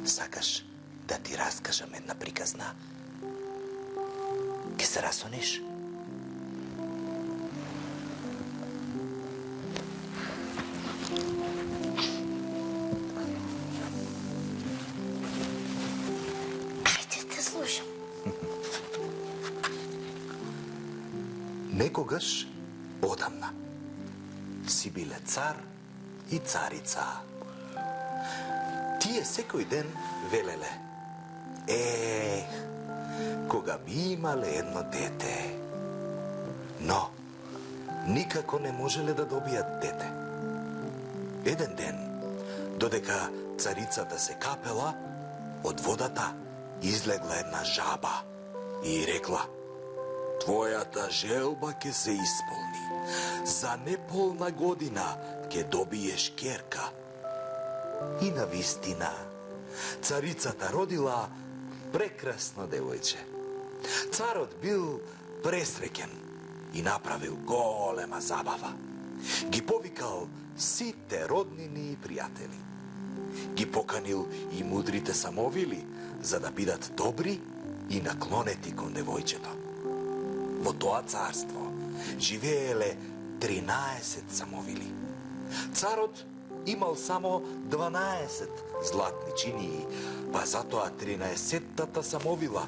Сакаш да ти раскажам една приказна? Ке се расониш? Ајде, те слушам. Некогаш, одамна, си биле цар и царица. Тие секој ден велеле: кога би имале едно дете. Но, никако не можеле да добијат дете. Еден ден, додека царицата се капела, од водата излегла една жаба и рекла: твојата желба ќе се исполни. За неполна година ќе добиеш керка. И навистина, царицата родила прекрасно девојче. Царот бил пресреќен и направил голема забава. Ги повикал сите роднини и пријатели. Ги поканил и мудрите самовили, за да бидат добри и наклонети кон девојчето. Во тоа царство живееле 13 самовили. Царот имал само 12 златни чинии, па затоа 13-тата самовила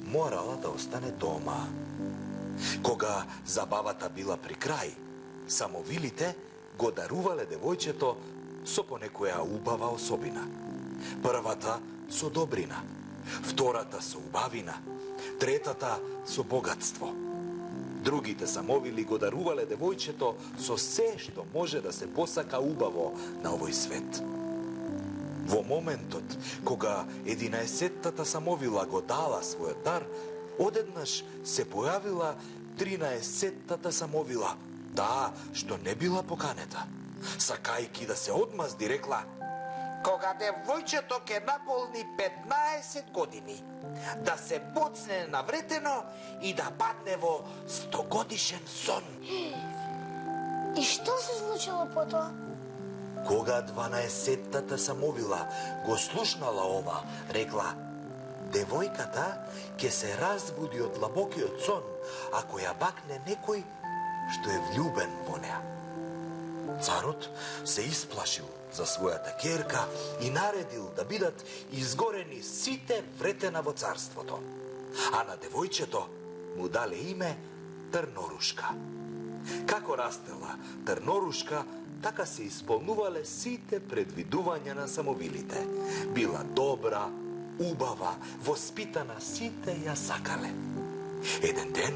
морала да остане дома. Кога забавата била при крај, самовилите го дарувале девојчето со понекоја убава особина. Првата со добрина, втората со убавина, третата со богатство. Другите самовили го дарувале девојчето со се што може да се посака убаво на овој свет. Во моментот кога 11-тата самовила го дала својот дар, одеднаш се појавила 13-тата самовила, таа што не била поканета. Сакајки да се одмазди, рекла: кога девојчето ке наполни 15 години, да се боцне навретено и да падне во 100-годишен сон. И што се случило потоа? Кога 12-тата самовила го слушнала ова, рекла: девојката ќе се разбуди од длабокиот сон ако ја бакне некој што е влюбен во неа. Царот се исплашил за својата керка и наредил да бидат изгорени сите вретена во царството. А на девојчето му дале име Трнорушка. Како растела Трнорушка, така се исполнувале сите предвидувања на самовилите. Била добра, убава, воспитана, сите ја сакале. Еден ден,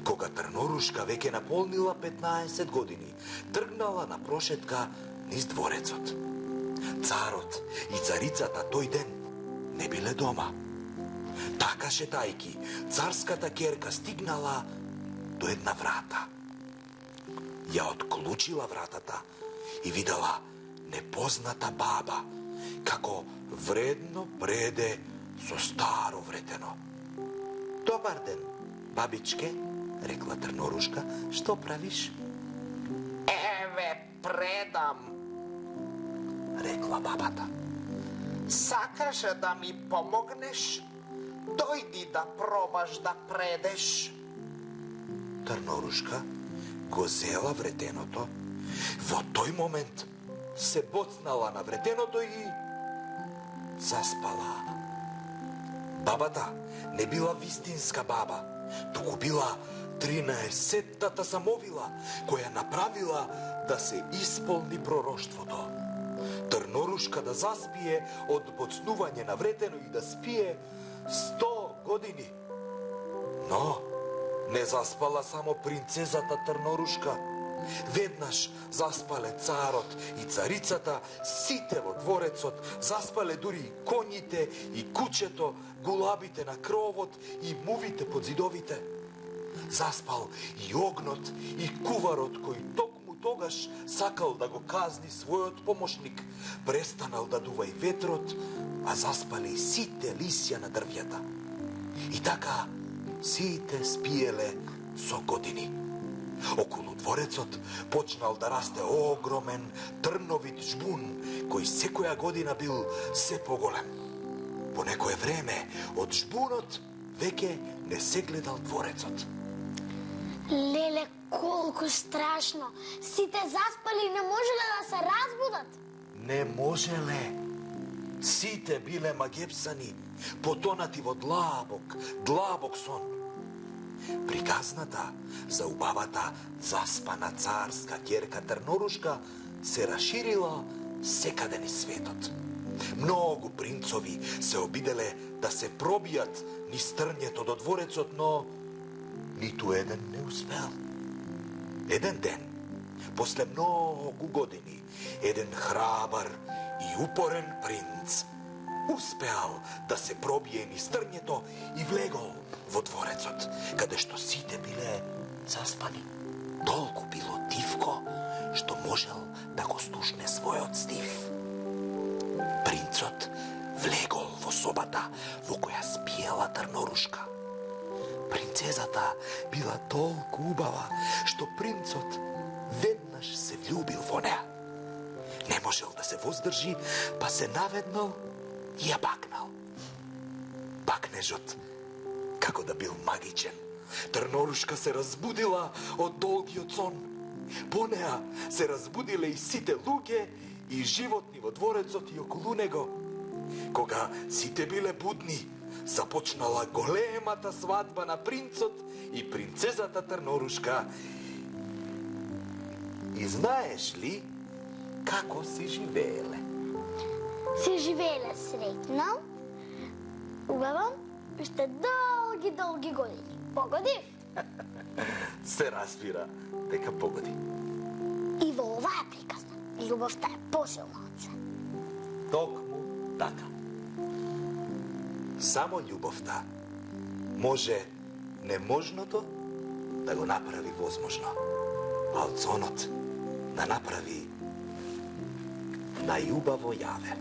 кога Трнорушка веќе наполнила 15 години, тргнала на прошетка низ дворецот. Царот и царицата тој ден не биле дома. Така шетајки, царската керка стигнала до една врата. Ја отклучила вратата и видела непозната баба, како вредно преде со старо вретено. Добар ден, бабичке, рекла Трнорушка, што правиш? Еве, предам, рекла бабата. Сакаш да ми помогнеш? Дојди да пробаш да предеш. Трнорушка го зела вретеното. Во тој момент се боцнала на вретеното и заспала. Бабата не била вистинска баба, туку била 13-тата самовила, која направила да се исполни пророштвото. Трнорушка да заспие од боцнување на вретено и да спие 100 години. Но не заспала само принцезата Трнорушка. Веднаш заспале царот и царицата, сите во дворецот, заспале дури и коњите, и кучето, гулабите на кровот и мувите под зидовите. Заспал и огнот, и куварот кој токму тогаш сакал да го казни својот помошник. Престанал да дува и ветрот, а заспале и сите лисја на дрвјата. И така сите спиеле со години. Околу дворецот почнал да расте огромен трновит жбун, кој секоја година бил се поголем. По некое време од жбунот веќе не се гледал дворецот. Леле, колку страшно! Сите заспали и не можеле да се разбудат. Не можеле. Сите биле магепсани, потонати во длабок сон. Приказната за убавата заспана царска ќерка Трнорушка се расширила секаде низ светот. Многу принцови се обиделе да се пробијат низ трњето до дворецот, но ниту еден не успел. Еден ден, после многу години, еден храбар и упорен принц успеал да се пробие низ трњето и влегол во дворецот, каде што сите биле заспани. Толку било тивко, што можел да го стушне својот стив. Принцот влегол во собата во која спиела Трнорушка. Принцезата била толку убава, што принцот веднаш се влюбил во неа. Не можел да се воздржи, па се наведнал и ја бакнал. Бакнежот, како да бил магичен. Трнорушка се разбудила од долгиот сон. По неа се разбудиле и сите луѓе и животни во дворецот и околу него. Кога сите биле будни, започнала големата свадба на принцот и принцезата Трнорушка. И знаеш ли како си живееле? Се живееле среќно, убаво, уште долги години. Погодив? Се разбира дека погоди. И во оваа приказна, љубовта е посилна од се. Токму така. Само љубовта може неможното да го направи возможно, а од сонот да направи најубаво јаве.